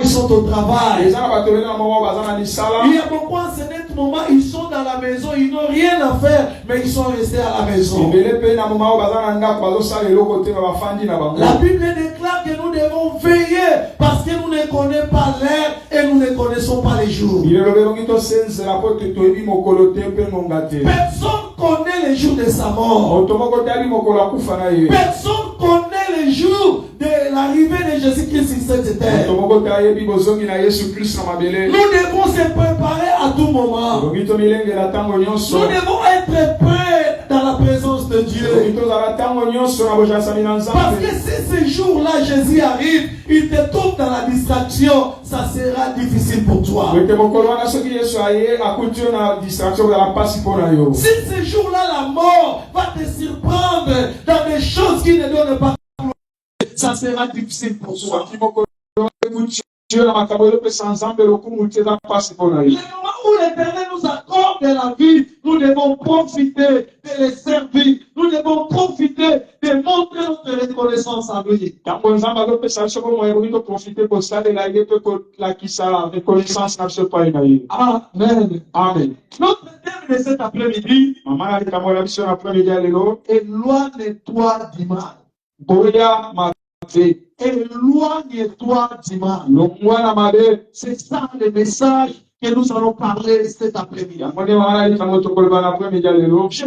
Ils sont au travail. Il y a beaucoup en ce moment, ils sont dans la maison, ils n'ont rien à faire, mais ils sont restés à la maison. La Bible déclare que nous devons veiller parce que nous ne connaissons pas l'heure et nous ne connaissons pas les jours. Personne connaît les jours de sa mort. Personne connaît les jours de l'arrivée de Jésus-Christ sur cette terre. Nous devons se préparer à tout moment. Nous devons être prêts dans la présence de Dieu. Parce que si ce jour-là Jésus arrive, il te tombe dans la distraction, ça sera difficile pour toi. Si ce jour-là la mort va te surprendre dans des choses qui ne donnent pas, ça sera difficile pour toi. Le moment où l'Éternel nous accorde de la vie, nous devons profiter de les servir. Nous devons profiter de montrer notre reconnaissance à lui. Amen. Amen. Notre thème de cet après-midi, éloigne-toi du mal. Éloigne-toi du mal. C'est ça le message que nous allons parler cet après-midi. Je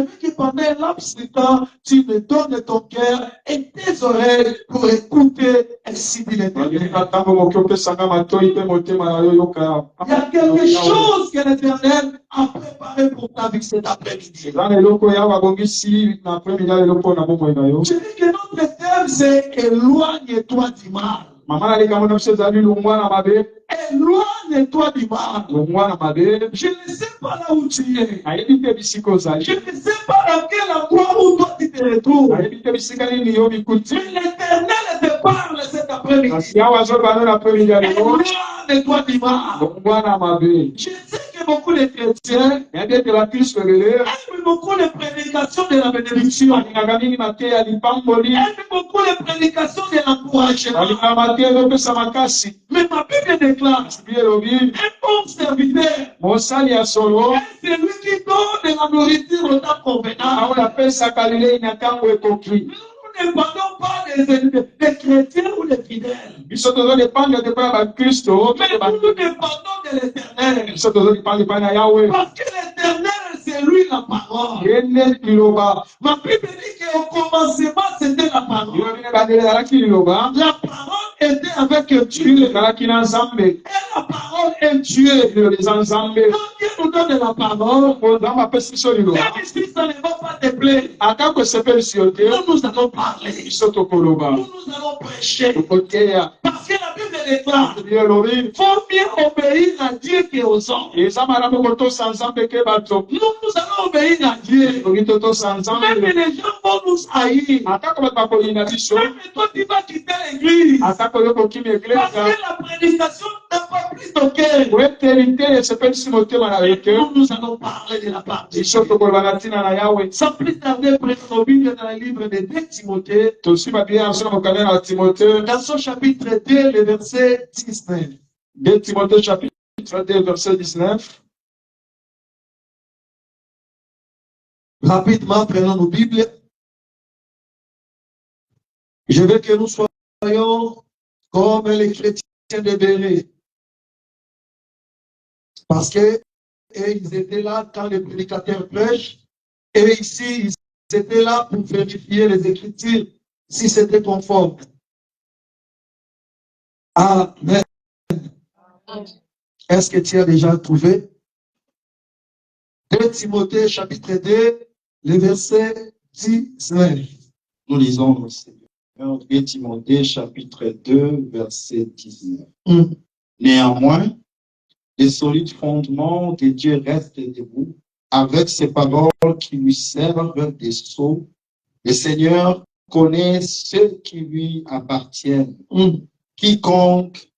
veux que pendant un laps de temps, tu me donnes ton cœur et tes oreilles pour écouter ainsi dit l'Éternel. Il y a quelque chose que l'Éternel a préparé pour ta vie cet après-midi. Je dis que notre thème c'est éloigne-toi du mal. Éloigne-toi du mal. Je ne sais pas là où tu es. Je ne sais pas dans quel endroit où toi tu te retrouves. Mais l'Éternel te parle cet après-midi. Éloigne-toi du mal. Je sais que beaucoup de chrétiens aiment beaucoup les prédications de la bénédiction. Aiment beaucoup les prédications de l'encouragement. Mais ma Bible déclare un bon serviteur est celui qui donne de la nourriture au temps convenable. Nous ne parlons pas des chrétiens ou des fidèles. Mais nous dépendons de l'Éternel. Parce que l'Éternel, c'est lui la parole. Ma Bible dit qu'au commencement, c'était la parole. La parole était avec Dieu. Et la parole est Dieu. Quand Dieu nous donne la parole, même si ça ne va pas te plaire, nous allons parler. Nous allons prêcher. Parce que la Bible déclare qu'il faut bien obéir à Dieu qu'aux hommes. Nous allons obéir à Dieu. Même les gens vont nous haïr. Même toi, tu vas quitter l'église. Parce que la prédication n'a pas pris ton cœur. Nous allons parler de la part de Dieu. Sans plus tarder, prenons nos Bibles dans le livre de 2 Timothée. Dans son chapitre 2, le verset 19. 2 Timothée chapitre 2, verset 19. Rapidement, prenons nos Bibles. Je veux que nous soyons comme les chrétiens de Béret. Parce que ils étaient là quand les prédicateurs prêchent. Et ici, ils étaient là pour vérifier les Écritures si c'était conforme. Amen. Est-ce que tu as déjà trouvé? 2 Timothée chapitre 2, le verset 19. Nous lisons le Seigneur. 2 Timothée chapitre 2, verset 19. Néanmoins, les solides fondements de Dieu restent debout, avec ses paroles qui lui servent des sceaux. Le Seigneur connaît ceux qui lui appartiennent. Quiconque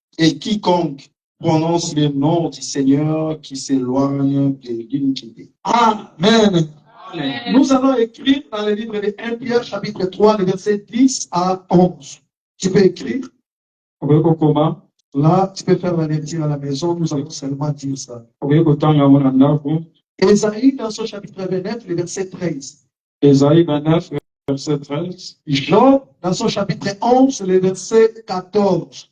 prononce le nom du Seigneur qui s'éloigne de l'iniquité. Amen. Amen. Nous allons écrire dans le livre de 1 Pierre chapitre 3, le verset 10 à 11. Tu peux écrire? Là, tu peux faire la lecture à la maison, nous allons seulement dire ça. Ésaïe, dans son chapitre 29, le verset 13. Ésaïe 29, verset 13. Job, dans son chapitre 11, le verset 14.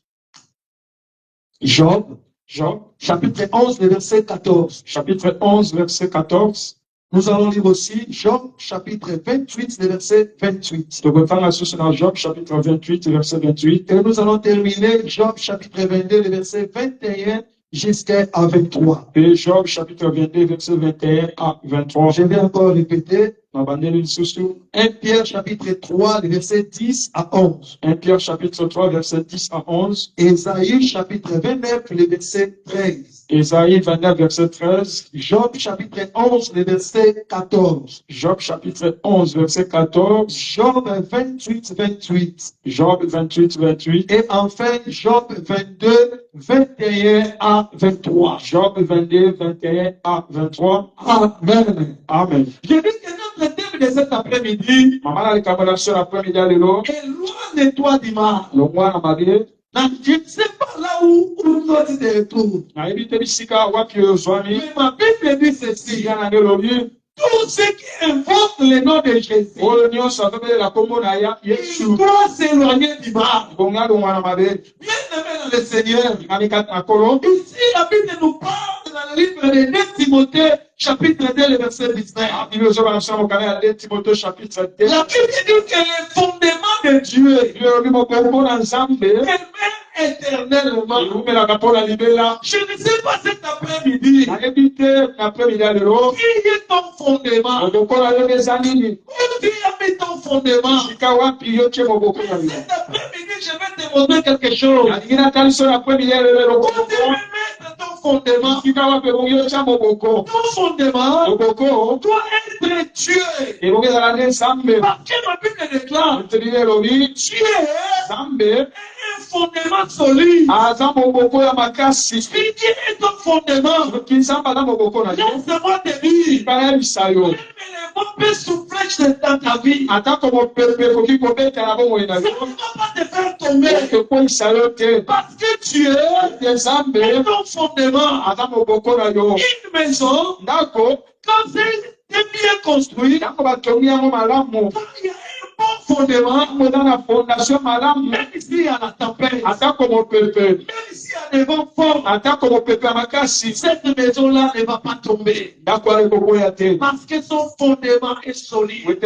Job, chapitre 11, le verset 14. Chapitre 11, verset 14. Nous allons lire aussi Job, chapitre 28, le verset 28. Job, chapitre 28, verset 28. Et nous allons terminer Job, chapitre 22, le verset 21 jusqu'à 23. Et Job, chapitre 22, verset 21 à 23. Je vais encore répéter. 1 Pierre, chapitre 3, le verset 10 à 11. 1 Pierre, chapitre 3, verset 10 à 11. Ésaïe, chapitre 29, le verset 13. Ésaïe 29, verset 13. Job, chapitre 11, le verset 14. Job, chapitre 11, verset 14. Job 28, 28. Job 28, 28. Et enfin, Job 22, 21 à 23. Job 22, 21 à 23. Amen. Amen. Je dis que notre thème de cet après-midi est loin de toi dimanche. Je ne sais pas là où nous te retrouve. Mais ma Bible dit ceci. Tous ceux qui invoquent le nom de Jésus, ils doivent s'éloigner du mal. Bien aimé dans le Seigneur. Ici, la Bible nous parle dans le livre de 2 Timothée, chapitre 2, le verset 19. La Bible dit que le fondement de Dieu demeure éternellement. Je ne sais pas cet après-midi. Qui est ton fondement? Où tu as mis ton fondement? Cet après-midi, je vais te montrer quelque chose. Où tu veux mettre ton fondement? Ton fondement doit être Dieu. Parce que la Bible déclare Dieu est un fondement solide. Si Dieu est ton fondement, laisse-moi te dire, même les vents peuvent souffler dans ta vie. Ça ne va pas te faire tomber. Parce que Dieu est ton fondement. Une maison, quand c'est bien construit, il y a un bon fondement, même ici il y a la tempête, même ici il y a des vents forts, cette maison-là ne va pas tomber. Parce que son fondement est solide.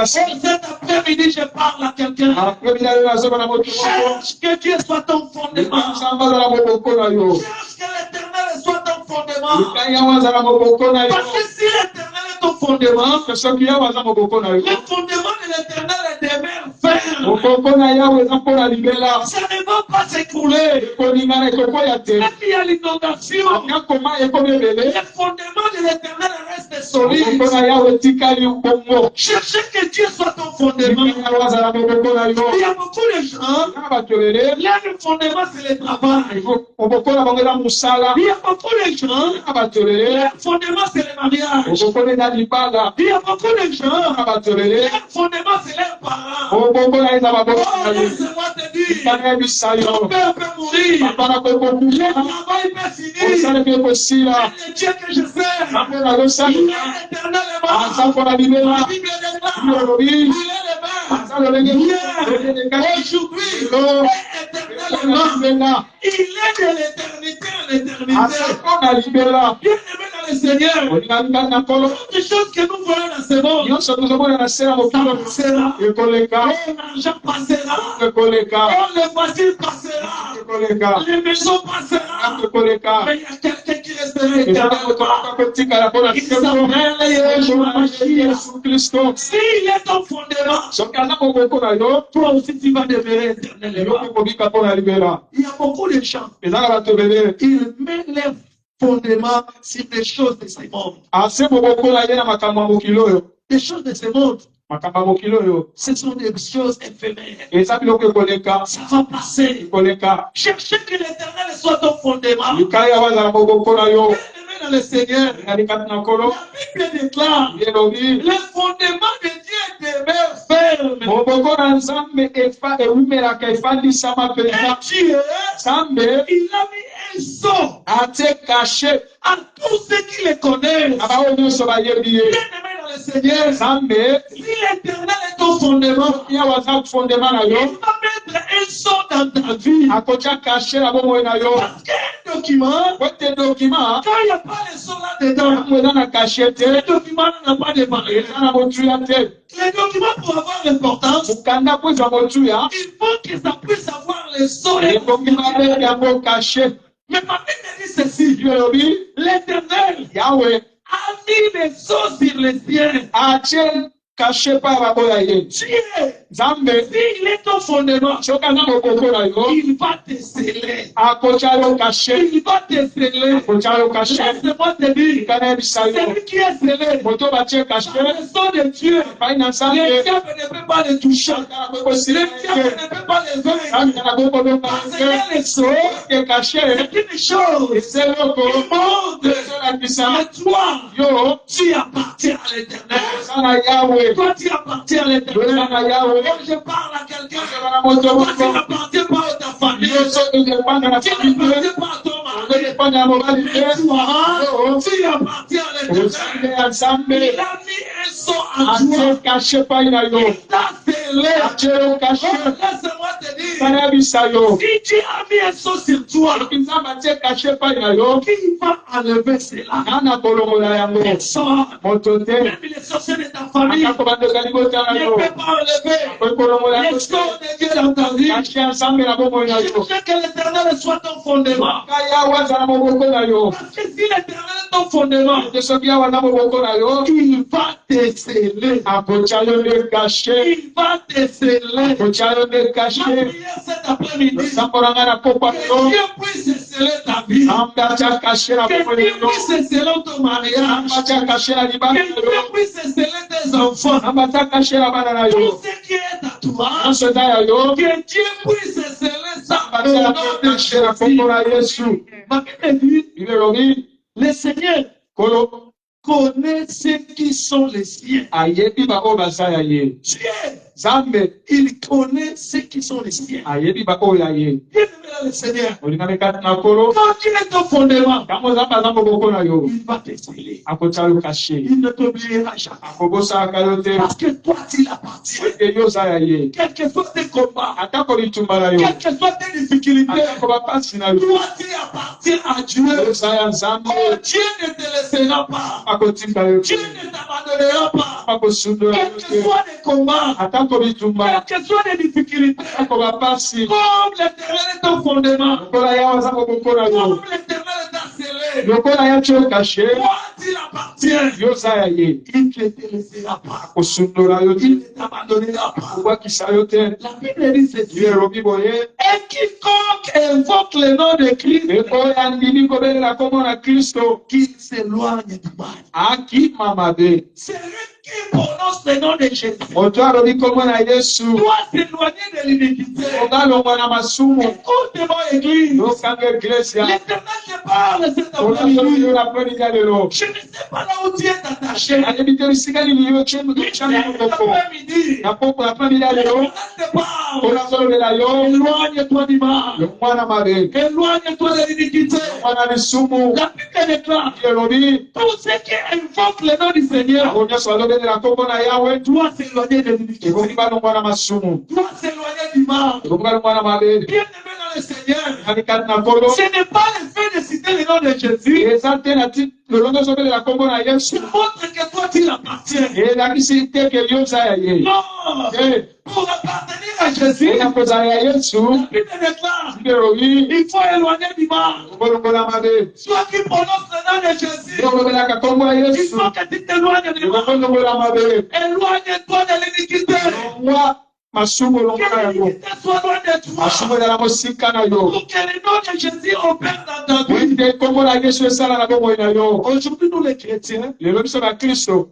Cet après-midi, je parle à quelqu'un. Cherche que Dieu soit ton fondement. Cherche que l'Éternel soit ton fondement. Parce que si l'Éternel est ton fondement, le fondement de l'Éternel demeure ferme. Ça ne va pas s'écrouler. Même il y a l'inondation, le fondement de l'Éternel reste solide. Cherchez que Dieu soit ton fondement. Il y a beaucoup de gens, là le fondement c'est le travail. Il y a beaucoup de gens, le fondement c'est le mariage. Il y a beaucoup de gens, le fondement c'est leurs parents. Laisse-moi te dire, ton père peut mourir, le travail peut finir, le Dieu que je sers, il est éternellement. La Bible déclare, il est le même, aujourd'hui, éternellement. Il est de l'éternité en éternité. Bien aimé dans le Seigneur, toutes les choses que nous voyons dans ce monde, ça passera. L'argent passera. Le voiture passera. Les maisons passeront. Mais il y a quelqu'un qui restera éternellement. Il s'appelle Yeshua. S'il est ton fondement, toi aussi tu vas demeurer éternellement. Il y a beaucoup de gens. Ils mettent les fondements sur des choses de ce monde. Des choses de ce monde. Ce sont des choses éphémères. Ça va passer. Cherchez que l'Éternel soit ton fondement. Dans le Seigneur, la Bible déclare, le fondement de Dieu demeure ferme. Dieu, il a mis un sceau à tous ceux qui le connaissent. Bien-aimé dans le Seigneur, si l'Éternel est ton fondement, il va mettre un sceau dans ta vie. Parce qu'un document, quand il n'y a pas le sceau là-dedans, le document n'a pas de valeur. Les documents pour avoir l'importance, il faut que ça puisse avoir le sceau. Mais ma Bible dit ceci, l'Éternel a mis les sceaux sur les cieux. Dieu, s'il est ton fondement, il va te sceller. Il va te sceller. Laisse-moi te dire, celui qui est scellé, le sceau de Dieu, le diable ne peut pas le toucher. Le diable ne peut pas le vaincre. Parce que le sceau, c'est une chose qui montre. Mais toi, tu appartiens à l'Éternel. Toi, tu appartiens à l'Éternel. Quand je parle à quelqu'un, toi, tu n'appartiens pas à ta famille. Tu n'appartiens pas à ton mari. Mais toi, tu appartiens à l'Éternel. Il a mis un sceau en toi. Il t'a scellé. Laisse-moi te dire, si tu as mis un sceau sur toi, qui va enlever cela. Personne, même les sorciers de ta famille, ne peut pas enlever les sceaux de Dieu dans ta vie. Je veux que l'Éternel soit ton fondement. Parce que si l'Éternel est ton fondement, il va te sceller. Il va te sceller. Ma prière cet après-midi, que Dieu puisse sceller ta vie. Que Dieu puisse sceller ton mariage. Que Dieu puisse sceller tes enfants. Tout ce qui est à toi, que Dieu puisse sceller ça. Ma Bible dit, le Seigneur connaît ceux qui sont les siens. Dieu, il connaît ceux qui sont les siens. Bien-aimé dans le Seigneur, quand il est ton fondement, il va te sceller. Il ne t'oubliera jamais. Parce que toi, tu l'appartiens. Quel que soit tes combats, quelles que soient tes difficultés, toi, tu appartiens à Dieu. Oh, Dieu ne te laissera pas. Dieu ne t'abandonnera pas. Quels que soient les combats, quelles que soient les difficultés, comme l'Éternel est ton fondement, comme l'Éternel est ta scellé, toi, tu l'appartiens. Il ne te laissera pas. Il ne t'abandonnera pas. La Bible dit ceci. Et quiconque invoque le nom de Christ, qu'il s'éloigne du mal. Celui qui prononce le nom de Jésus doit s'éloigner de l'iniquité. Écoute-moi, Église. L'Éternel te parle cet après-midi. Je ne sais pas là où tu es attaché. Mais cet après-midi, l'Éternel te parle. Éloigne-toi du mal. Éloigne-toi de l'iniquité. La Bible déclare, tous ceux qui invoquent le nom du Seigneur doit s'éloigner de l'iniquité. Doit s'éloigner du mal. Bien-aimé dans le Seigneur, ce n'est pas le fait de citer le nom de Jésus qui montre que toi tu l'appartiens. Non. Pour appartenir à Jésus, la Bible déclare, il faut éloigner du mal. Soit qui prononce le nom de Jésus, il faut que tu t'éloignes du mal. Éloigne-toi de l'iniquité. masumu longa na Que yo l'unité soit loin de toi. masumu ezala mosika na yo Pour que le nom de Jésus opère dans ta vie. wende kombo na yesu esala na bomoi na yo Aujourd'hui, nous les chrétiens, lelo biso bakristo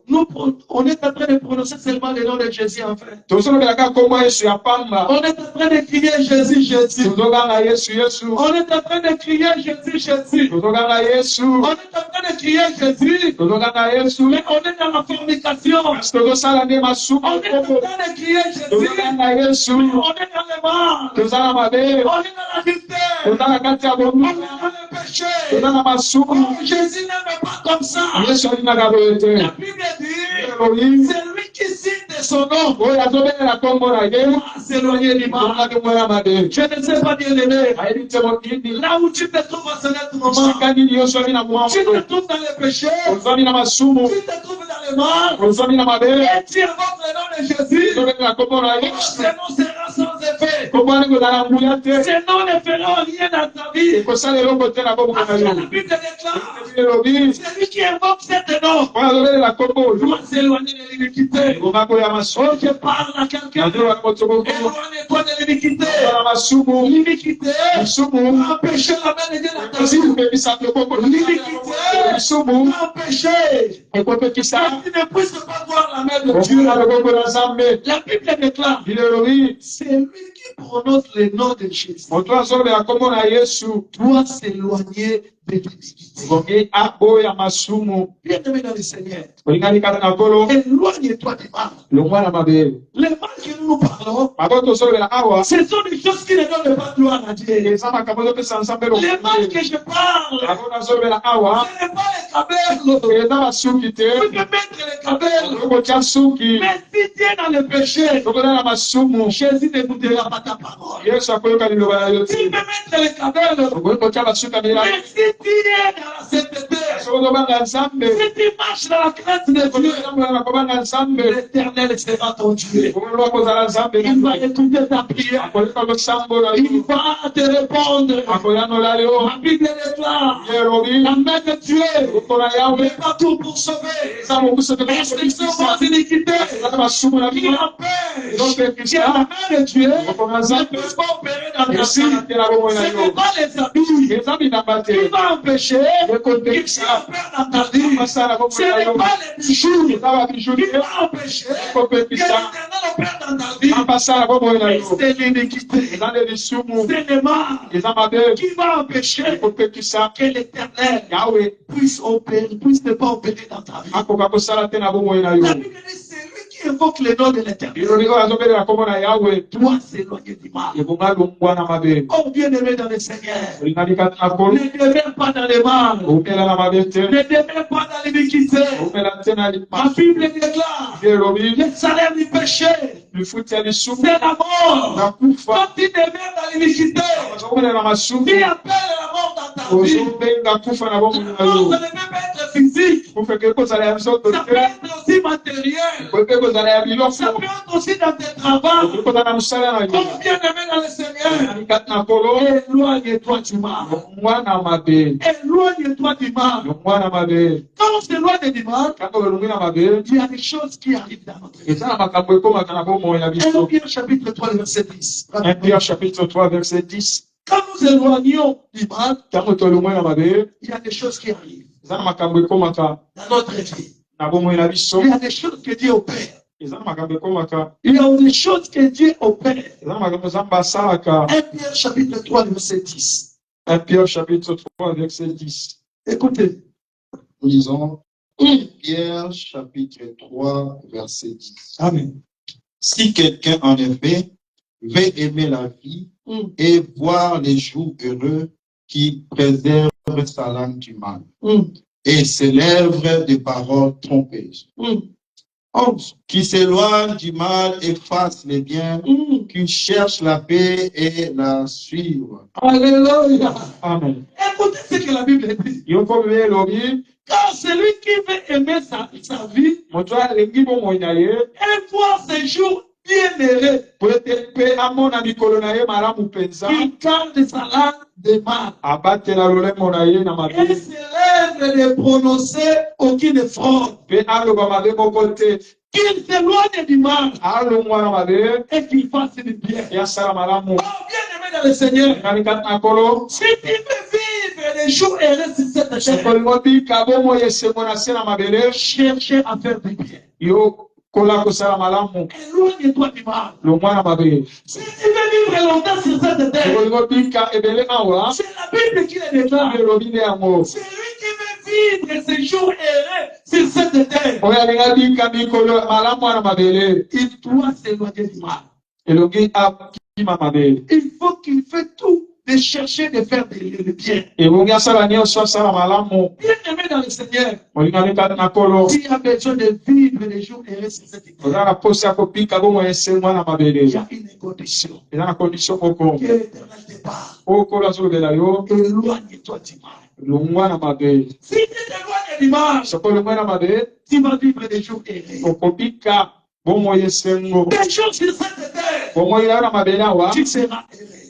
on est en train de prononcer seulement le nom de Jésus en fait. tozolobelaka kombo ya yesu ya pamba On est en train de crier Jésus, Jésus. tozoganga yesu yesu On est en train de crier Jésus, Jésus. tozoganga yesu On est en train de crier Jésus. tozoganga yesu Mais on est dans la fornication. kasi tozosala nde masumu On est en train de crier Jésus. tozoganga yesu On est dans le mal. toza na mabe On est dans la mystère. toza na kati ya On est bomu dans le péché. toza na masumu Oh, Jésus n'aime pas comme ça. yesu alingaka boye te La Bible dit, eloyi c'est lui qui signe de son nom. oyo azobelela kombo na ye Doit s'éloigner du mal. tozaka kombo ya mabe Je ne sais pas bien aimé. ayebi te mokili Là où tu te trouves à ce moment, esika nini yo ozwami na tu te mwambo trouves dans le péché, ozwami na masumu tu te trouves dans le mal, ozwami na mabe et tu invoques le nom de Jésus. ozobelela kombo na Oh, yesu ce nom sera sans effet. kombo wana ekozala nguya te Ce nom ne fera rien dans ta vie. ekosala eloko te na bomoi Parce na que yo la Bible déclare, elobi celui qui invoque ce nom oyo azobelela kombo oyo doit s'éloigner de l'iniquité. ekoma koya Oh, masumu je parle à quelqu'un. azolaka motoko Éloigne-toi de l'iniquité. kozala masumu L'iniquité masumu va empêcher la main de Dieu dans ta ekosi vie. kopekisa loboko masumu Va empêcher ekopekisa que tu ne puisses pas voir la main de Dieu. okuna loboko na nzambe La Bible déclare, bilelobi c'est lui qui prononce le nom de Jésus. moto azolobela kombo na yesu Doit s'éloigner de l'iniquité. bongi aboya masumu Bien-aimé dans le Seigneur, olingani kata na nkolo éloigne-toi du mal. longwa na mabe Les mal que nous parlons, makambo tozolobela awa ce sont des choses qui ne donnent pas gloire à Dieu. eza makambo ezopesa nzambe Les mal que je parle, yango nazolobela awa ce n'est pas les cabelles. eza basuki te Tu peux mettre les cabelles. okotya suki Mais si tu es dans le péché, tokoza na masumu Jésus n'écoutera pas ta parole. yesu akoyoka liloba na yo Tu te peux mettre les cabelles. okoki kotya basuki ya milai Mais si tu es dans la sainteté, soki ozobanga nzambe si tu marches dans la crainte de Dieu, okotambola na kobanga nzambe l'Éternel sera ton Dieu. okolwa kozala nzambe Il va écouter ta prière. akoyoka kosambola Il yo va te répondre. akoyanola yo La Bible déclare, yelobi la main de Dieu okola yawe n'est pas tout pour sauver. eza mokusa te Mais c'est seulement iniquité eza masumu na qui bino empêche que la main de Dieu ne puisse pas opérer dans ta vie. esili te na bomoi na Ce n'est yo pas les habits eza bilamba te qui va empêcher qu'il opère dans ta vie. basala Ce bomoi na n'est yo pas les bijoux eza babiju qui te va empêcher que ekopekisa l'Éternel opère dans ta vie. basala bomoi na yo C'est l'iniquité. eza nde lisumu C'est le mal eza mabe qui va empêcher ekopekisa que l'Éternel yawe puisse ne pas opérer dans ta vie. akoka kosala te na bomoi na yo La Bible dit, c'est lui qui invoque le nom de l'Éternel. biloli oyo azobelela kombo na yawe Doit s'éloigner du mal. ebonga longwa na mabe Oh, bien-aimé dans le Seigneur, olingani kati na kolo ne demeure pas dans le mal. opela na mabe te Ne demeure pas dans l'iniquité. opela te na La limasu Bible déclare, elobi le salaire du péché, lifuti ya lisumu c'est la mort. na kufa Quand tu demeures dans l'iniquité, ozobela na masumu tu appelles la mort dans ta vie. ozobenga kufa na bomoi na La mort, yo ça ne peut pas être physique. kufa eke kozala ya nzoto Ça te peut être aussi matériel. eke kozala ya biloko Ça peut être aussi dans tes travaux. eke kozala na mosala na Oh, yo bien-aimé dans le Seigneur, olingani kati na kolo éloigne-toi du mal. mwana mabe Éloigne-toi du mal. mwana mabe Quand on s'éloigne du mal, kaka olongi na mabe il y a des choses qui arrivent dans notre vie. eza na makambo ekomaka na bomoi na 1 biso Pierre chapitre 3, verset 10. 1 Pierre chapitre 3 verset 10 Quand nous éloignons du mal, ntango tolongwe na mabe il y a des choses qui arrivent eza na makambo ekomaka dans notre vie. na bomoi na biso Il y a des choses que Dieu opère. eza na makambo ekomaka Il y a des choses que Dieu opère. eza na makambo nzambe asalaka 1 Pierre chapitre 3, verset 10. 1 Pierre chapitre 3 verset 10 Écoutez. Nous lisons Pierre chapitre 3 verset 10. Amen. Si quelqu'un en effet veut aimer la vie et voir les jours heureux, qui préserve sa langue du mal et ses lèvres des paroles trompeuses. 11. Qui s'éloigne du mal et fasse le bien, qui cherche la paix et la suivre. Alléluia. amen Écoutez ce que la Bible dit. yoko bibe elobi Car celui qui veut aimer sa vie moto alengi bomoi na ye et voir ses jours bien-heureux, po ete mpe amona mikolo na ye malamu mpenza il garde sa langue de mal abatela lolemo na ye na et mabe se lève de prononcer aucune fraude. mpe aloba mabe moko te qu'il s'éloigne du mal alo mwana mabe et qu'il fasse du bien. yasala malamu Oh, bien-aimé dans le Seigneur, ngali kati na nkolo si tu veux vivre les jours heureux sur cette terre, sokolingo bika bomoi esengo na se na mabele cherchez à faire du bien. yo kola kosala malamu Éloigne-toi du mal. lo mwana mabe Si tu veux vivre longtemps sur cette terre, sokolingo bika ebele awa c'est la Bible qui le déclare. elobi nde yango C'est lui qui veut vivre ces jours heureux sur cette terre. oyo alinga bika mikolo malamu wana mabele Il doit s'éloigner du mal. elongi akima mabele Il faut qu'il fait tout de chercher de faire le bien. ebongi asala nyonso asala malamu Bien-aimé dans le Seigneur, olingani kati na nkolo tu as besoin de vivre les jours heureux sur cette terre. oza na posa ya kopika bomoi esengo wana mabele Il y a une condition. eza na condition moko Que l'Éternel te parle. oyo nkolo azolobela yo Éloigne-toi du mal. longwa na mabe Si tu t'éloignes du mal, soko longwa na mabe tu vas vivre des jours heureux. okobika bomoi esengo Des jours sur cette terre, bomoi ya na mabele awa tu seras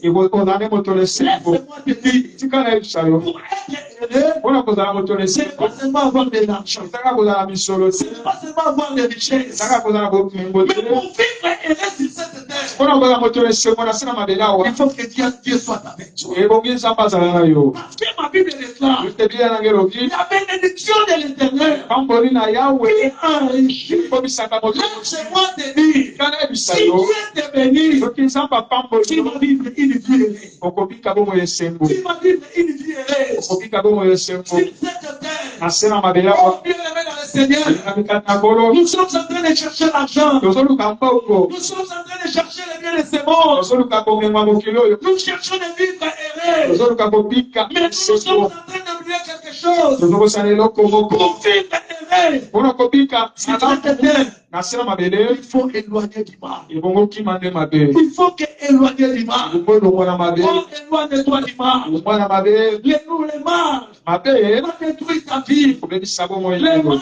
heureux. ozala motolo esengo Laisse-moi te dire, tika na yebisa yo pour être heureux, mpona kozala motolo ce n'est esengo pas seulement avoir de l'argent, ezaka kozala misolo ce te n'est pas seulement avoir des richesses, ezaka kozala bomengo mais te pour vivre heureux sur cette terre, mpona kozala motolo esengo na se na mabele awa il faut que Dieu soit avec toi. ebongi nzambe azala na yo Parce que ma Bible déclare, biblia nange elobi la bénédiction de l'Éternel pamboli na yawe qui enrichit. ekomisaka motolo Laisse-moi te dire, tika na yebisa si yo Dieu te bénit, soki nzambe apamboli tu yo vas vivre une vie heureuse. okobika bomoi esengo Tu vas vivre une vie heureuse. okobika bomoi esengo Sur cette terre, na se na mabele oh awa bien-aimé dans le Seigneur, elingami kati na nkolo nous sommes en train de chercher l'argent. tozoluka mbongo Nous sommes en train de chercher le bien de ce monde. tozoluka komema mokili oyo Nous cherchons de vivre heureux. tozoluka kobika Mais nous sommes esengo en train d'oublier quelque chose. tozokosala eloko moko Pour vivre heureux, mpona kobika sur cette terre, na se na mabele il faut éloigner du mal. ebongo kima nde mabe Il faut que éloigner du mal. ebongo elongo na mabe Oh, éloigne-toi du mal. elongo na mabe Le mal mabe va détruire ta vie. kobebisa bomoi Le elongo mal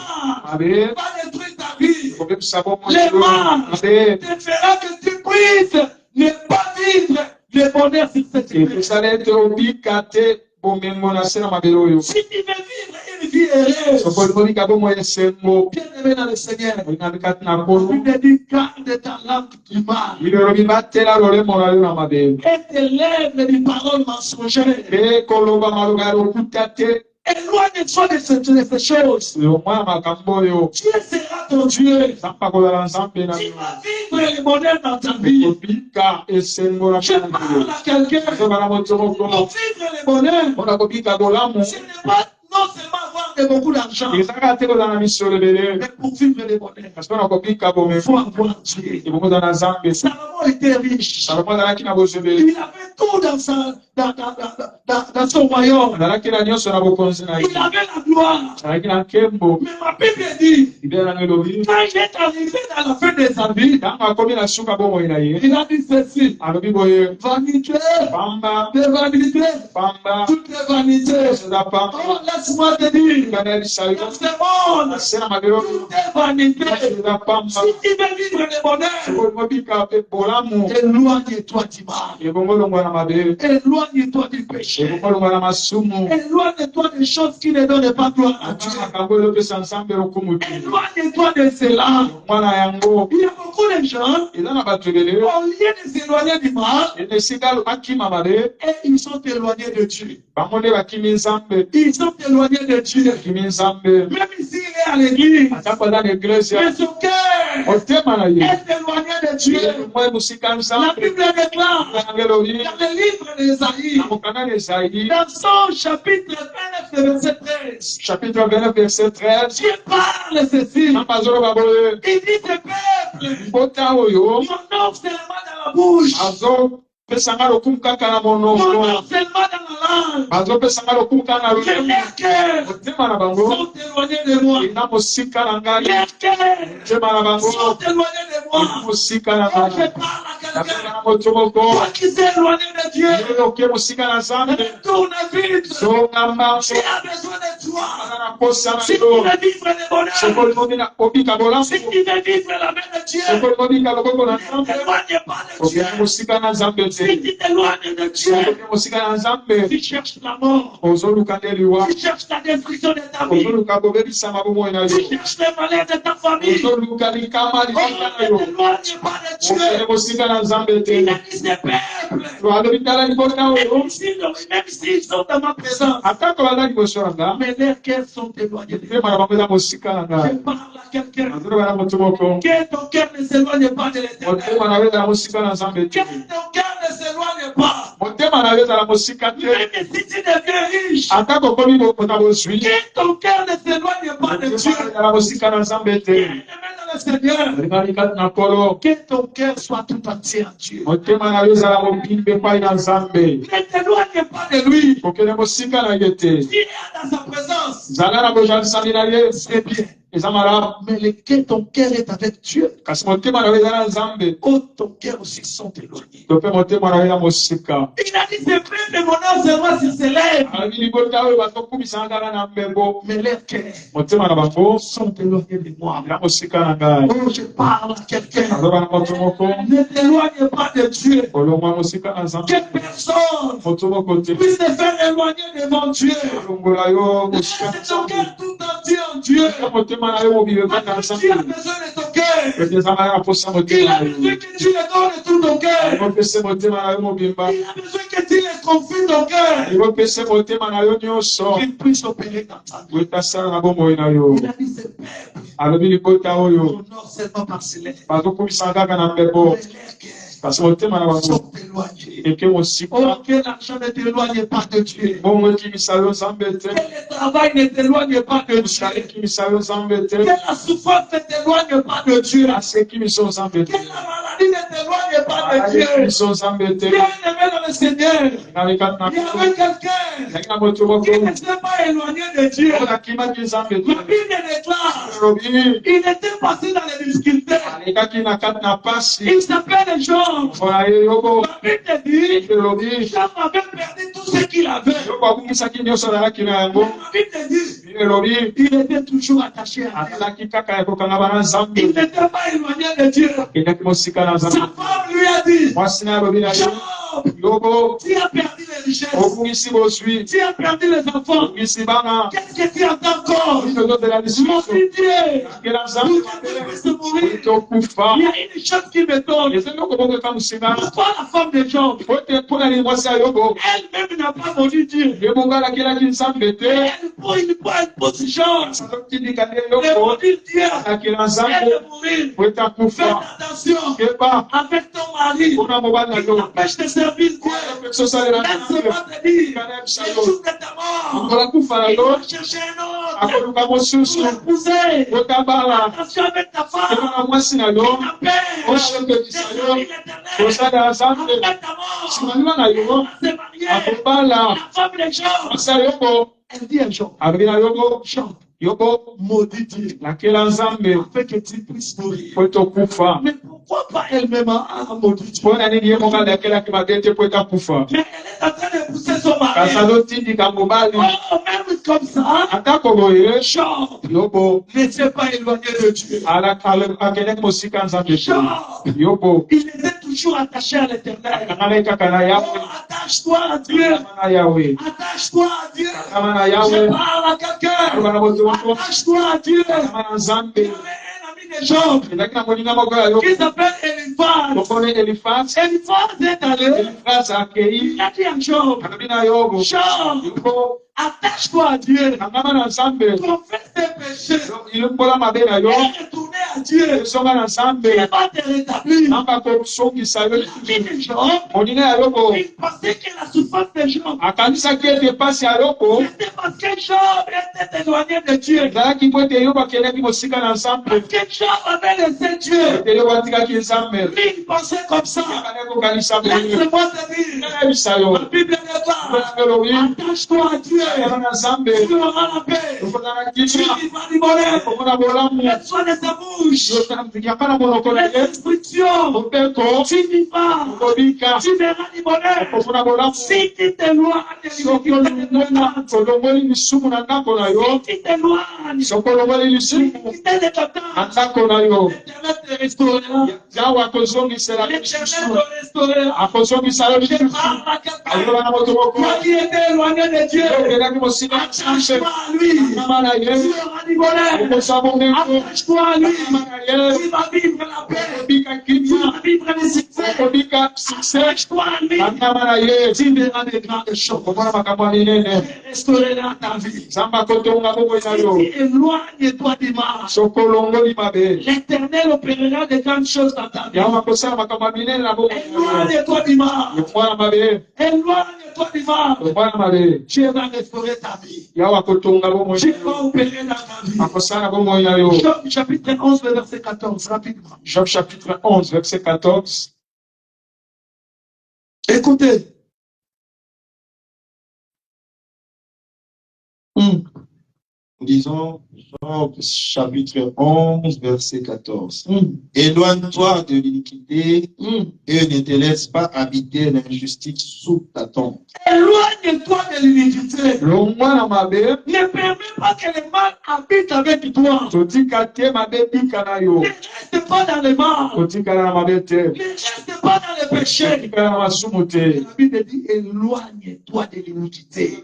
mabe va détruire ta vie. kobebisa bomoi Le elongo mal mabe te fera que tu puisses ne pas vivre le bonheur sur cette terre. ekosala ete obika te bomengo na se na mabele oyo Si tu veux vivre une vie heureuse, sokolibobika bomoi esengo bien-aimé dans le Seigneur, olingami kati na nkolo il dit garde ta lampe du mal bilolobi batela lolemo na yo na mabele et tes lèvres des paroles mensongères. mpe koloba maloba ya lokuta te Éloigne-toi de ces choses. omwana makambo oyo Dieu sera ton Dieu. nzambe akozala nzambe na Tu yo vas vivre le bonheur dans ta vie. kobika esengo na Je parle à quelqu'un. ozobala moto Pour moko vivre le bonheur, mpona kobika bolamu ce n'est pas non seulement avoir beaucoup d'argent, ezalaka te kozala na misolo ebele mais pour vivre le bonheur, kasi mpona kobika il bomengo faut avoir Dieu. ebongo ozala na nzambe Salomon était riche. salomo azalaki na bozebeli Il avait tout dans son royaume. azalaki na nyonso na bokonzi na ye Il avait la gloire. azalaki na nkembo Mais ma Bible dit, libela nanga elobi quand il est arrivé dans la fin de sa vie, ntango akomi na suka bomoi na ye il a dit ceci, alobi boye vanité, pamba de vanité, pamba toutes les vanités. eza pamba Oh, laisse-moi te dire, ngana yebisa yo dans ce monde, na se na mabele oyo toutes les vanités. eza pamba Si tu veux vivre le bonheur, sokolibobika mpe bolamu éloigne-toi du mal. ebongo longwa na mabe Éloigne-toi du péché. ebongo longwa na masumu Éloigne-toi des choses qui ne donnent pas gloire à Dieu. makambo oyo opesa nzambe lokumu te Éloigne-toi de cela. mwana yango Il y a beaucoup de gens, eza na bato ebele au lieu de s'éloigner du mal, ene esika bakima mabe et ils sont éloignés de Dieu. bango nde bakimi nzambe Ils sont éloignés de Dieu. bakimi nzambe Même s'il est à l'église, atako aza na eglise mais son cœur otema na ye est éloigné de Dieu. moi mosika La nzambe Bible déclare nanga elobi dans le livre d'Ésaïe, na mokanda na Esaïe dans son chapitre 29, verset 13, chapitre 29 verset 13 Dieu parle ceci. nzambe azoloba boye Il dit ce peuple, mbota oyo m'honore seulement dans la bouche, azopesanga lokumu kaka na m'honore monoko seulement dans la langue. bazopesanga lokumu kaka na Mais lolemo leurs cœurs motema na bango sont éloignés de moi. ena mosika na ngai Leurs cœurs motema na bango sont éloignés de ena moi. mosika na Quand je ngai parle à napesa quelqu'un, na moto moko toi qui es éloigné de Dieu, oke mosika na nzambe retourne vite. zonga Tu mbango as besoin de joie, si tu veux vivre le bonheur, si tu veux vivre la main de Dieu, ne t'éloigne pas de Dieu. Si tu t'éloignes de Dieu, tu cherches la mort, tu cherches la destruction de ta vie, tu cherches le malheur de ta famille. Oh, ne t'éloigne pas de Dieu. Il a dit ces peuples, même s'ils sont dans ma présence, mais leurs cœurs sont éloignés de Dieu. Je parle à quelqu'un. Que ton cœur ne s'éloigne pas de l'Éternel. Que ton cœur ne s'éloigne pas. Même si tu deviens riche, que ton cœur ne s'éloigne pas de Dieu. Bien-aimé dans le Seigneur, que ton cœur soit tout entier en Dieu. Ne t'éloigne pas de lui. S'il est dans sa présence, c'est bien. Mais que ton cœur est avec Dieu. Oh, ton cœur aussi sont éloignés. Il a dit c'est plus de bonheur seulement sur ses lèvres. Mais leurs cœurs sont éloignés de moi. Oh, je parle à quelqu'un. Ne t'éloigne pas de Dieu. Que personne puisse te faire éloigner devant Dieu. Laisse ton cœur tout entier en Dieu. Dieu a besoin de ton cœur. Il a besoin que tu le donnes de tout ton cœur. Il a besoin que tu le confies ton cœur. Qu'il puisse opérer dans ta vie. Il a dit c'est peuple. Honore seulement par ses lèvres. Sont éloignés. Oh, que l'argent ne t'éloigne pas de Dieu. Que le travail ne t'éloigne pas de Dieu. Que la souffrance ne t'éloigne pas de Dieu. Que la maladie ne t'éloigne pas de Dieu. Bien-aimé dans le Seigneur, il y avait quelqu'un qui ne s'est pas éloigné de Dieu. La Bible déclare, il était passé dans les difficultés. Il s'appelle Job. La Bible dit, Job avait perdu tout ce qu'il avait. La Bible dit, il était toujours attaché à Dieu. Il n'était pas éloigné de Dieu. Sa femme lui a dit, Job, tu as perdu les richesses. Tu as perdu les enfants. Qu'est-ce que tu attends encore? Mon Dieu, il y a une chose qui me donne. Pourquoi la femme de Job, elle-même n'a pas maudit Dieu? Elle prend une position de maudire Dieu. Elle est mourir. Fais attention avec ton mari. Il t'empêche de servir Dieu. Laisse-moi te dire, le jour de ta mort, il va chercher un autre pour l'épouser. Attention avec ta femme. Il t'appelle. Après ta mort, c'est marié. La femme de Job, elle dit à Job, maudit Dieu, afin que tu puisses mourir. Mais pourquoi pas elle-même a maudit Dieu? Mais elle est en train de pousser son mari. Oh, même comme ça, Job ne s'est pas éloigné de Dieu. Job, il était toujours attaché à l'Éternel. Oh, attache-toi à Dieu. Attache-toi à Dieu. Je parle à quelqu'un. Attache-toi à Dieu. Il y avait un ami de Job qui s'appelle Eliphaz. Eliphaz est allé. Il a dit à Job, Job, attache-toi à Dieu. Confesse tes péchés. Et retourner à Dieu. Il va te rétablir. La vie de Job, il pensait que la souffrance de Job, c'était parce que Job était éloigné de Dieu. Parce que Job avait laissé Dieu. Lui, il pensait comme ça. Laisse-moi te dire, la Bible Attache-toi à Dieu. Tu auras la paix. Tu vivras du bonheur. Reçois de ta bouche les instructions. Tu vivras. Tu verras du bonheur. Si tu t'éloignes de l'iniquité de ton âme. Si tu t'éloignes de l'iniquité de ton âme. L'Éternel te restaurera. L'Éternel te restaurera. Je parle à quelqu'un. Toi qui étais éloigné de Dieu, attache-toi à lui. Tu auras du bonheur. Attache-toi à lui. Tu vas vivre la paix. Tu vas vivre le succès. Attache-toi à lui. Tu verras des grandes choses. Restaurera ta vie. Si éloigne-toi du mal, l'Éternel opérera de grandes choses dans ta vie. Éloigne-toi du mal. Éloigne-toi du mal. Dieu va restaurer ta vie. Dieu va opérer dans ta vie. Job chapitre 11, verset 14, rapidement. Job chapitre 11, verset 14. Écoutez. Nous disons Job chapitre 11, verset 14. Éloigne-toi de l'iniquité et ne te laisse pas habiter l'injustice sous ta tombe. Éloigne-toi de l'iniquité. Ne permets pas que le mal habite avec toi. Ne reste pas dans le mal. Ne reste pas dans le péché. La Bible dit éloigne-toi de l'iniquité.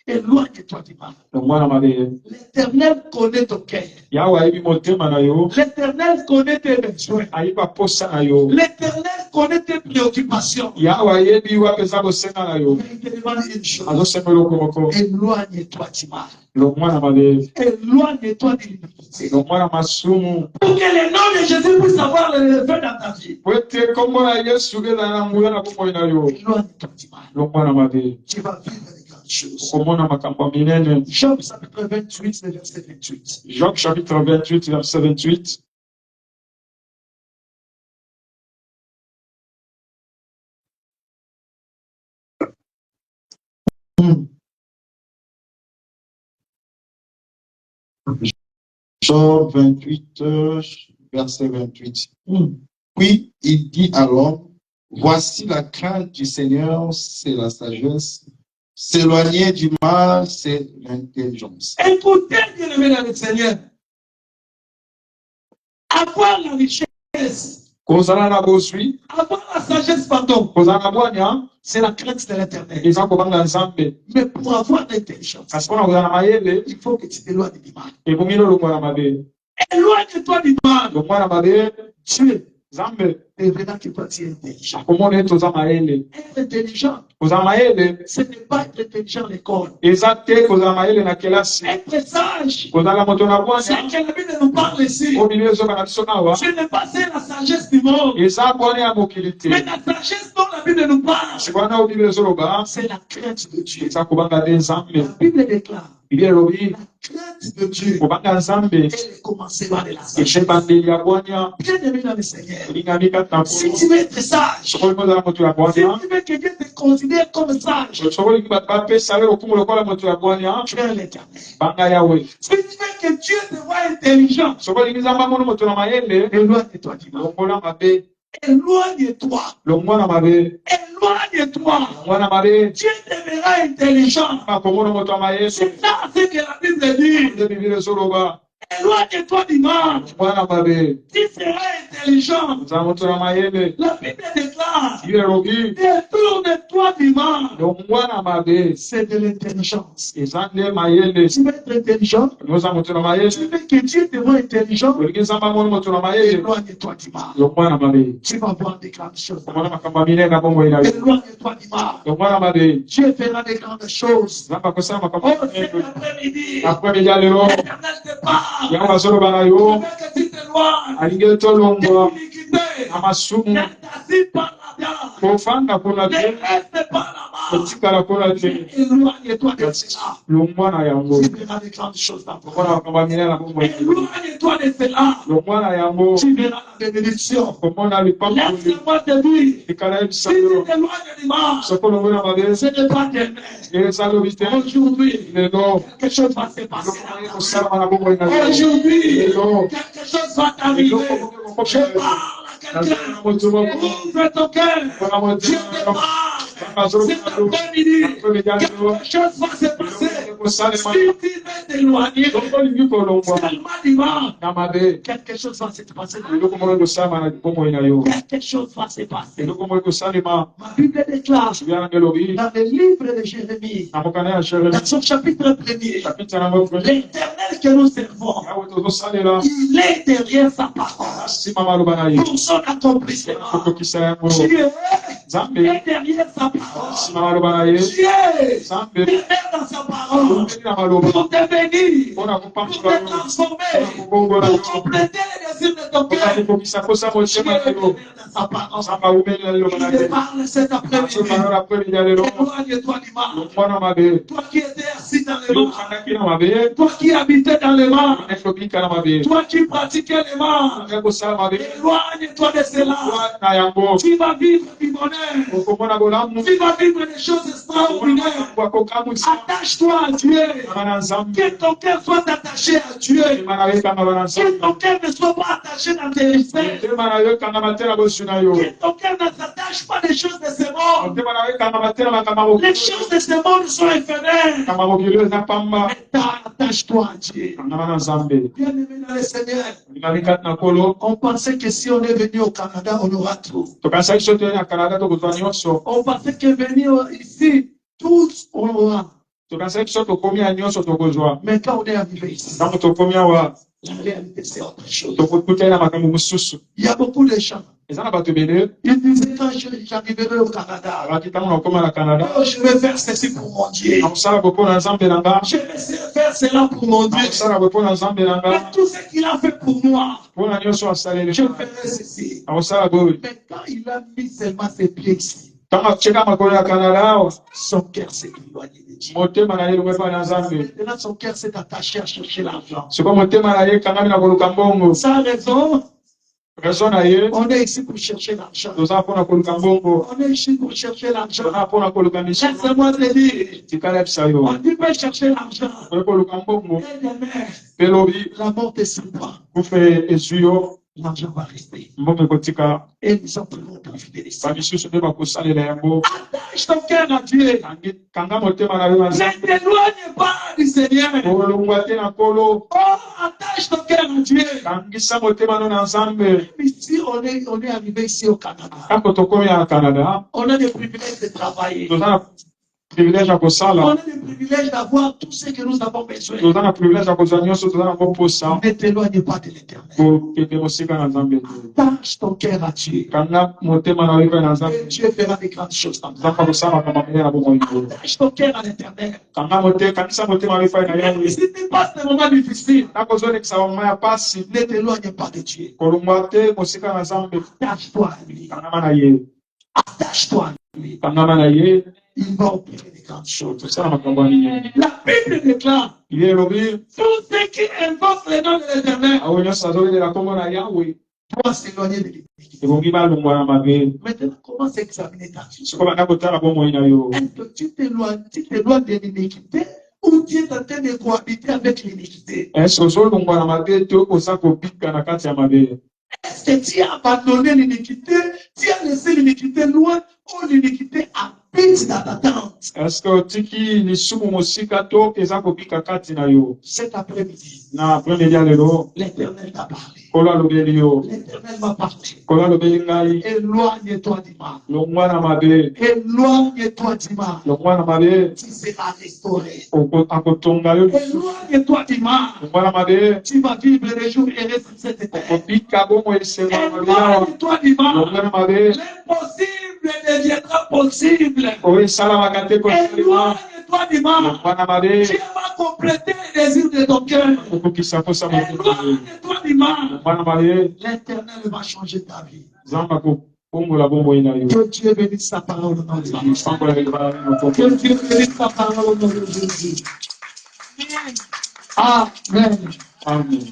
Éloigne-toi du mal. L'Éternel connaît ton cœur. L'Éternel connaît tes besoins. L'Éternel connaît tes préoccupations. Mais il te demande une chose. Éloigne-toi du mal. Éloigne-toi de l'iniquité. Pour que le nom de Jésus puisse avoir le feu dans ta vie. Éloigne-toi du mal. Tu vas vivre les grandes choses. Job chapitre 28, verset 28. Job chapitre 28, verset 28. Job 28, verset 28. Puis il dit à l'homme, voici la crainte du Seigneur, c'est la sagesse. S'éloigner du mal, c'est l'intelligence. Écoutez, bien-aimé dans le Seigneur. Avoir la richesse. Avoir la sagesse, pardon. C'est la crainte de l'Éternel. Mais pour avoir l'intelligence, il faut que tu t'éloignes du mal. Éloigne-toi du mal. Dieu verra que toi tu es intelligent. Être intelligent, ce n'est pas être intelligent à l'école. Être sage, c'est que la Bible nous parle ici. Ce n'est pas la sagesse du monde. Mais la sagesse dont la Bible nous parle, c'est la crainte de Dieu. La Bible déclare la crainte de Dieu est le commencement de la sagesse. Bien-aimé dans le Seigneur, si tu veux être sage, si tu veux que Dieu te considère comme sage, tu es l'Éternel. Si tu veux que Dieu te voie intelligent, éloigne-toi du mal. Éloigne-toi. Éloigne-toi. Dieu te verra intelligent. C'est ça ce que la Bible dit. Éloigne-toi du mal. Tu seras intelligent. La Bible déclare, détourne-toi du mal. C'est de l'intelligence. Tu veux être intelligent? Tu veux que Dieu te voie intelligent? Éloigne-toi du mal. Tu vas voir des grandes choses. Éloigne-toi du mal. Dieu fera des grandes choses. Oh, cet après-midi, l'Éternel te parle. Je veux que tu t'éloignes de l'iniquité. Ne t'assieds pas là-dedans. Ne reste pas là-bas. otikala kola te Éloigne-toi de cela. longwa na yango Tu verras des grandes choses dans ton komona makambo ya minene na bomoi Éloigne-toi de cela. longwa na yango Tu verras la bénédiction. komona lipamboli Laisse-moi te dire, likala si yebisa tu yo t'éloignes du mal, soko longo na mabe ce n'est pas demain. ezalobi te Aujourd'hui, lelo quelque chose va se passer. eloko moke kosalama na bomoi na yo Aujourd'hui, lelo quelque chose va t'arriver. Je parle à quelqu'un. Ouvre ton cœur. Je te parle. Cet après-midi, quelque chose va se passer. Si tu veux t'éloigner, seulement dimanche, na mabe quelque chose va se passer. eloko moke kosalama na bomoi na yo Quelque chose va se passer. eloko moke kosalema Ma Bible déclare yana ngelobi dans le livre de Jérémie, na mokanda ya Jérémie dans son chapitre 1er, chapitre yango l'Éternel que nous servons, yawe tozosalela il est derrière sa parole nsima maloba na ye pour son accomplissement. kokokisa yango Dieu nzambe est derrière sa parole. nsima maloba na ye Dieu nzambe demeure dans sa parole omeli na maloba pour te bénir, mpona pour kopambola te yo transformer, mpona kobongola pour yo compléter les désirs de ton mpona cœur. kokokisa kosa Dieu motema na yo demeure dans sa parole. nzambe awumeli na liloba na Il te ye parle cet après-midi. sokangola apremidi ya lelo Éloigne-toi du mal. mwana mabe Toi qui étais assis dans le mal. yokandaki na mabe Toi qui habitais dans le mal. ekobika na mabe Toi qui pratiquais le mal. ekosala mabe Éloigne-toi de cela. na yango Tu vas vivre du bonheur. okomona bolamu Tu vas vivre des choses extraordinaires. wakokamwisa Attache-toi à Dieu. bana nzambe Que ton cœur soit attaché à Dieu. motema na yo ekanga bana Que nzambe ton cœur ne soit pas attaché dans tes faits. motema na yo ekanga te na bosu na yo Que ton cœur ne s'attache pas des choses de ce monde. motema na yo ekanga te na makambo Les choses de ce monde sont éphémères. kama mokili eza pamba Mais attache-toi à Dieu. kanga bana nzambe Bien-aimé dans le Seigneur, lingali kati na kolo on pensait que si on est venu au Canada, on aura tout. tokanisaki so toyei na canada tokozwa nyonso On pensait que venir ici, tout, on aura. tokanisaki so tokomi ya nyonso tokozwa Mais quand on est arrivé ici, ntango tokomi awa la réalité, c'est autre chose. tokutani na makambo mosusu Il y a beaucoup de gens. eza na bato ebele Ils disaient quand j'arriverai au Canada, alaki ntango na kokoma na canada oh, je vais faire ceci pour mon Dieu. nakosala bopo na nzambe na nga Je vais faire cela pour mon Dieu. nakosala bopo na nzambe na Mais nga tout ce qu'il a fait pour moi, mpona nyonso asaleli je ferai ceci. nakosala boye Mais quand il a mis seulement ses pieds ici, ntango atieka makolo ya canada awa son cœur s'est éloigné de Dieu. motema na ye elongo epai na nzambe Maintenant, son cœur s'est attaché à chercher l'argent. sikoyo motema na ye ekangami na koluka mbongo Sans raison, raison na ye on est ici pour chercher l'argent. toza mpona koluka mbongo On est ici pour chercher l'argent. toza mpona koluka misio Laisse-moi te dire, tikala yebisa yo on dit pas chercher l'argent. oye koluka mbongo Et demain, mpe lobi la mort te surprend. kufe ezwi yo L'argent va rester. mbongo ekotika Et nous en prenons profiter de ça. bamisusu nde bakosalela yango Attache ton cœur à Dieu. kanga motema na yo na Ne nzambe t'éloigne pas du Seigneur. olongwa te na nkolo Oh, attache ton cœur à Dieu. kangisa motema no na nzambe Ici, on est arrivé ici au Canada. tango tokomi na canada On a des privilèges de travailler. toza na privilège ya On kosala a des privilèges d'avoir tout ce que nous avons besoin. toza na privilège ya kozwa nyonso toza nango mposa Ne t'éloigne pas de l'éternel. kokende mosika na nzambe Attache ton cœur à Dieu. kanga motema na yo epai na Et nzambe Dieu fera des grandes choses dans ta nzambe akosala makambo minene na bomoi na yo Attache ton cœur à l'éternel. kangisa motema na yo epai na Même yawe si tu passes des moments difficiles, ntango ozolekisa bamoma ya pasi ne t'éloigne pas de Dieu. kolongwa te mosika na nzambe Attache-toi à lui. kangama na ye Attache-toi à lui. kangama na ye Il va opérer des grandes choses. tosala makambo ya minene La Bible déclare, ye elobi tout ce qui invoque le nom de l'éternel awo nyonso azobelela nkombo na yawe doit s'éloigner de l'iniquité. ebongi balongwa na mabe Maintenant, commence à examiner ta vie. soko banda kotala bomoi na yo Est-ce que tu t'éloignes de l'iniquité ou tu es en train de cohabiter avec l'iniquité? ese ozolongwa na mabe te oza kobika na kati ya mabe Est-ce que tu as abandonné l'iniquité? Tu as laissé l'iniquité loin ou l'iniquité habite dans ta tente? est-ce que otiki lisumu mosika to eza kobika kati na yo Cet après-midi, na apremedi ya lelo l'Éternel t'a parlé. kolo alobeli yo L'Éternel m'a parlé. kolo alobeli ngai Éloigne-toi du mal. longwa na mabe Éloigne-toi du mal. longwa na mabe Tu seras restauré. akotonga yo Éloigne-toi du mal. longwa na mabe Tu vas vivre les jours heureux sur cette terre. okobika bomoi esenga na mabe awa Éloigne-toi du mal. longwa na mabe L'impossible deviendra possible. oyo esalamaka te kosalema Éloigne-toi du mal. longwa na mabe Dieu va compléter les désirs de ton cœur. okokisa posa moto Éloigne-toi du mal. longwa na mabe L'Éternel va changer ta vie. nzambe Que Dieu bénisse sa parole au nom de Jésus. Que Dieu bénisse sa parole au nom de Jésus. Amen. Amen.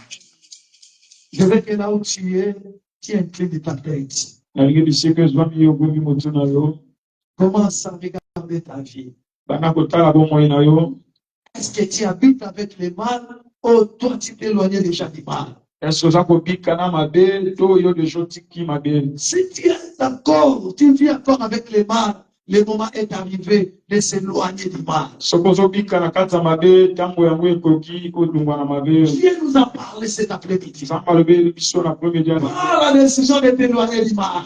Je veux que là où tu es, tu inclines ta tête. Commence à regarder ta vie. Est-ce que tu habites avec les mal ou toi tu t'éloignes déjà du mal? Si tu es d'accord, tu vis encore avec les mal, le moment est arrivé de s'éloigner du mal. Dieu nous a parlé cet après-midi. Prends la décision de t'éloigner du mal.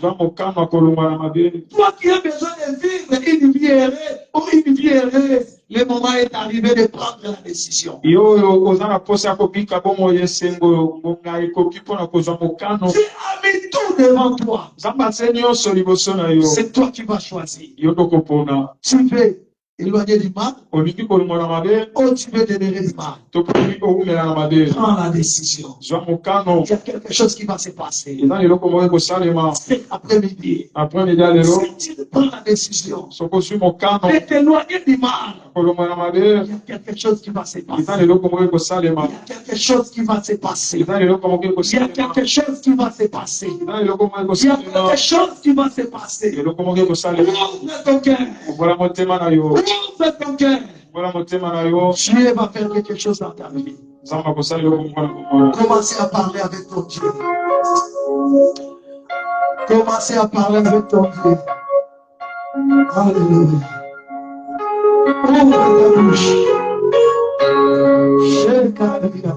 Toi qui as besoin de vivre une vie heureuse ou une vie heureuse, le moment est arrivé de prendre la décision. Dieu a mis tout devant toi. C'est toi qui vas choisir. Tu veux éloigner du mal ou tu veux demeurer du mal? Prends la décision. Il y a quelque chose qui va se passer. Cet après-midi, si tu prends la décision de t'éloigner du mal, il y a quelque chose qui va se passer. Il y a quelque chose qui va se passer. Il y a quelque chose qui va se passer. Il y a quelque chose qui va se passer. Ouvre ton cœur. Ouvre ton cœur. Dieu va faire quelque chose dans ta vie. Commencez à parler avec ton Dieu. Commencez à parler avec ton Dieu. Alléluia. Ouvre ta bouche. Alléluia.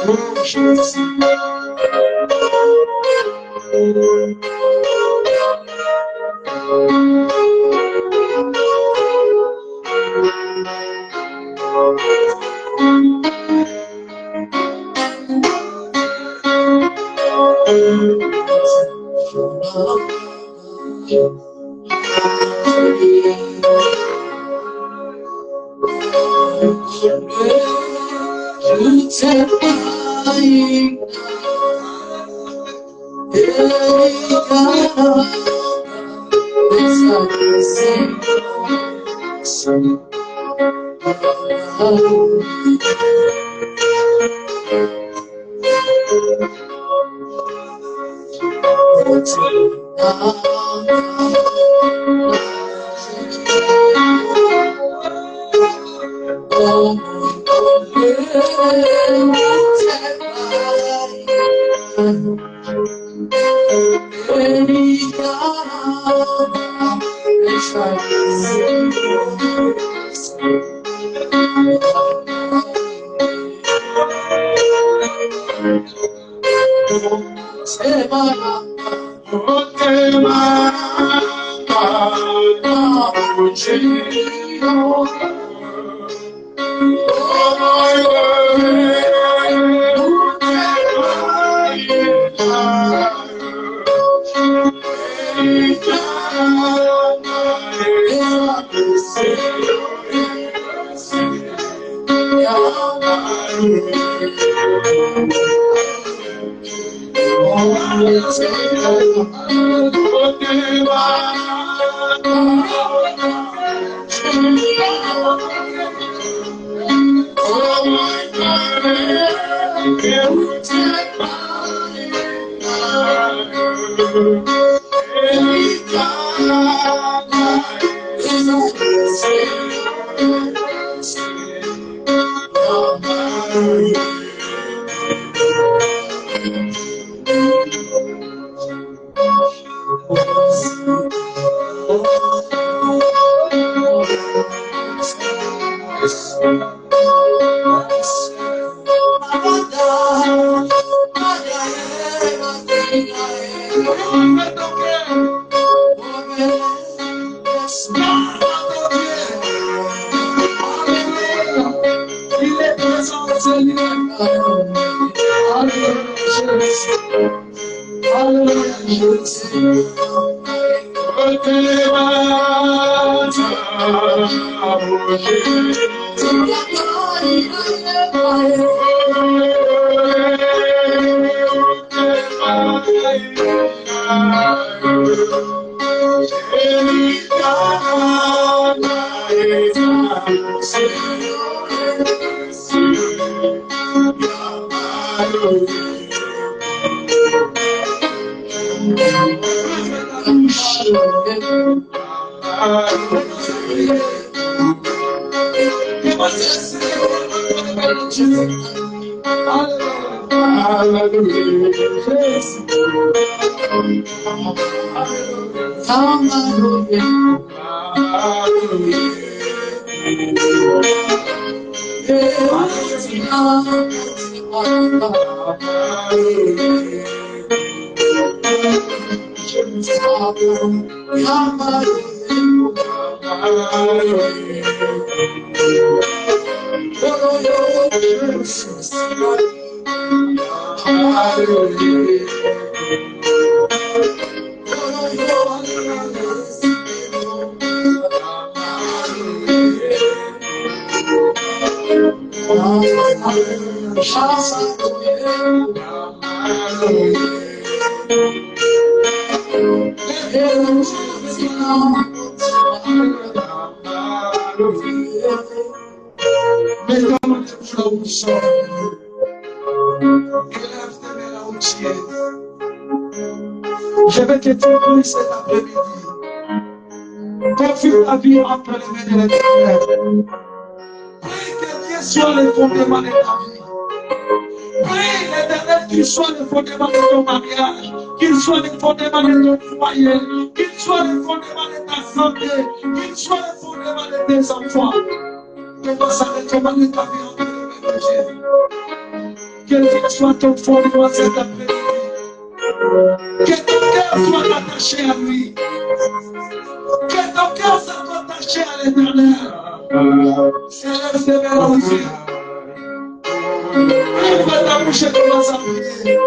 Oh Jésus. Je vais te dire cet après-midi. Confie ta vie entre les mains de l'Éternel. Prie que Dieu soit le fondement de ta vie. Prie l'Éternel qu'il soit le fondement de ton mariage, qu'il soit le fondement de ton foyer, qu'il soit le fondement de ta santé, qu'il soit le fondement de tes enfants. Commence à recommander ta vie entre les mains de Dieu. Que Dieu soit ton fondement cet après-midi. Que ton cœur soit attaché à lui. Que ton cœur soit attaché à l'Éternel. Seigneur, c'est merci. Ouvre ta bouche et commence à prier.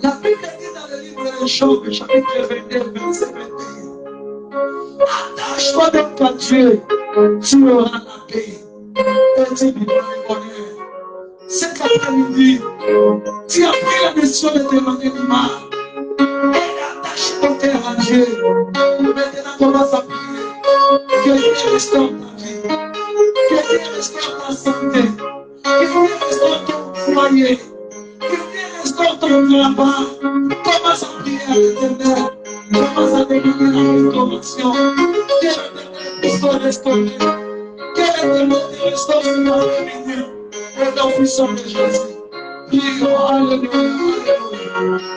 La Bible dit dans le livre des Job, chapitre 22, verset 21. Attache-toi donc à Dieu, tu auras la paix et tu vivras le bonheur. Cet après-midi, tu as pris la décision de demander du mal. Et attache ton cœur à Dieu. Maintenant, commence à prier. Que Dieu restaure ta vie. Que Dieu restaure ta santé. Que Dieu restaure ton foyer. Que Dieu restaure ton travail. Commence à prier à l'Éternel. Commence à demander la restauration. Que l'Éternel puisse te restaurer. Que l'Éternel te restaure sur l'après-midi. Au nom puissant de Jésus. Prions, alléluia, alléluia.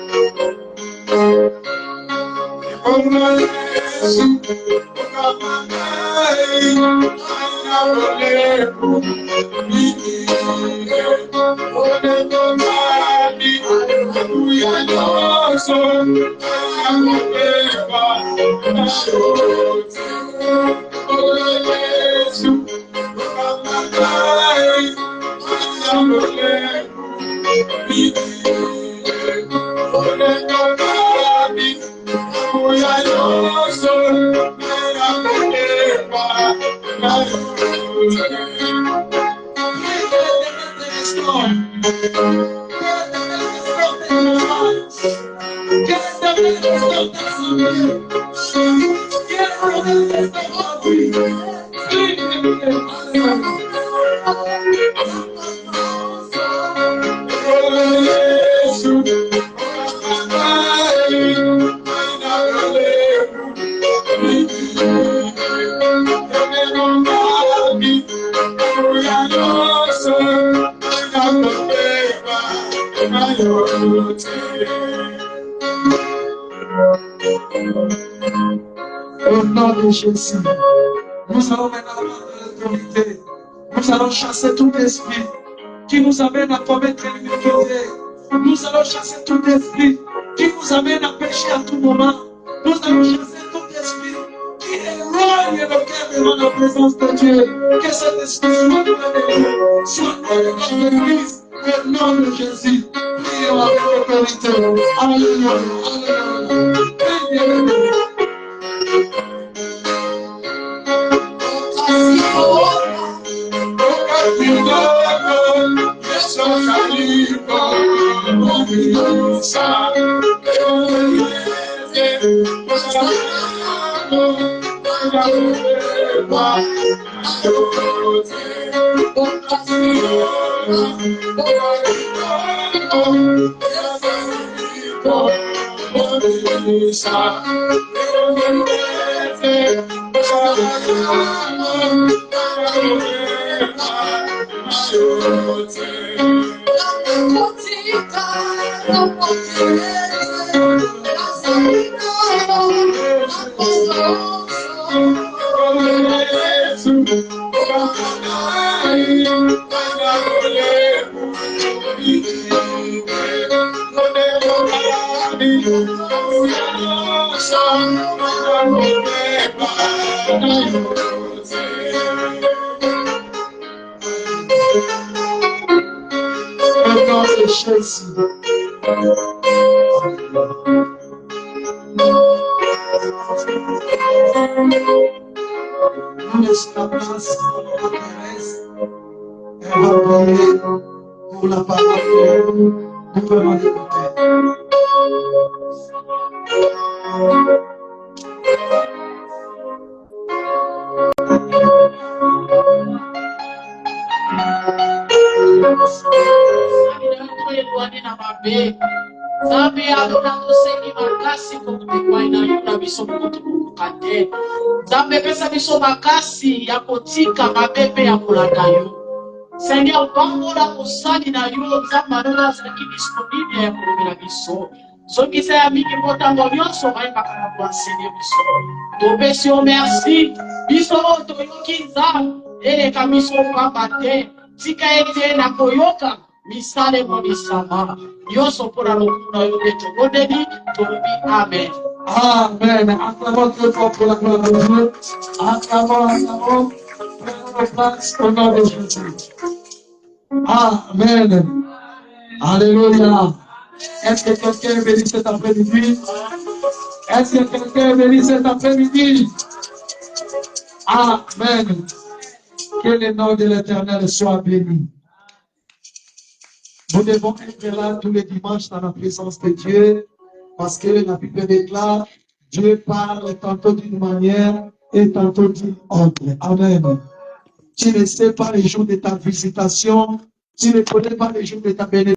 Au nom de Jésus, nous allons maintenant prendre l'autorité. Nous allons chasser tout esprit qui nous amène à commettre l'iniquité. Nous allons chasser tout esprit qui nous amène à pécher à tout moment. Nous allons chasser tout esprit qui éloigne le cœur devant la présence de Dieu. Que cet esprit soit loin de nous, soit loin de notre Église. Au nom de Jésus, prions avec autorité. Alléluia, alléluia. Nous laissons la place pour la Thérèse. Elle va prier pour la parole. Nous pouvons l'écouter. Zambe adona toseki makasi kokutekwaina yuna biso moto kokukate. Zambe pesa biso makasi ya kotika mabepe ya kolanda yo. Seigneur, pambola mosali na yo nzamba nona azalaki disponible ya kolobela biso. Soki se ya mingi motango nyonso bayebaka na koenseigner biso. Topesi yo merci. Biso oyo toyoki nzambe eleka biso pamba te. Tika ete na koyoka misale monisama. Yoso pour la locura de Togodeni, Tobi, Amen. Amen. Acclamons Dieu pour la gloire de Dieu. Acclamons, acclamons. Prenons place au nom de Jésus. Amen. Alléluia. Est-ce que quelqu'un est béni cet après-midi? Est-ce que quelqu'un est béni cet après-midi? Amen. Que le nom de l'Éternel soit béni. Nous devons être là tous les dimanches dans la présence de Dieu parce que la Bible déclare Dieu parle tantôt d'une manière et tantôt d'une autre. Amen. Tu ne sais pas les jours de ta visitation, tu ne connais pas les jours de ta bénédiction.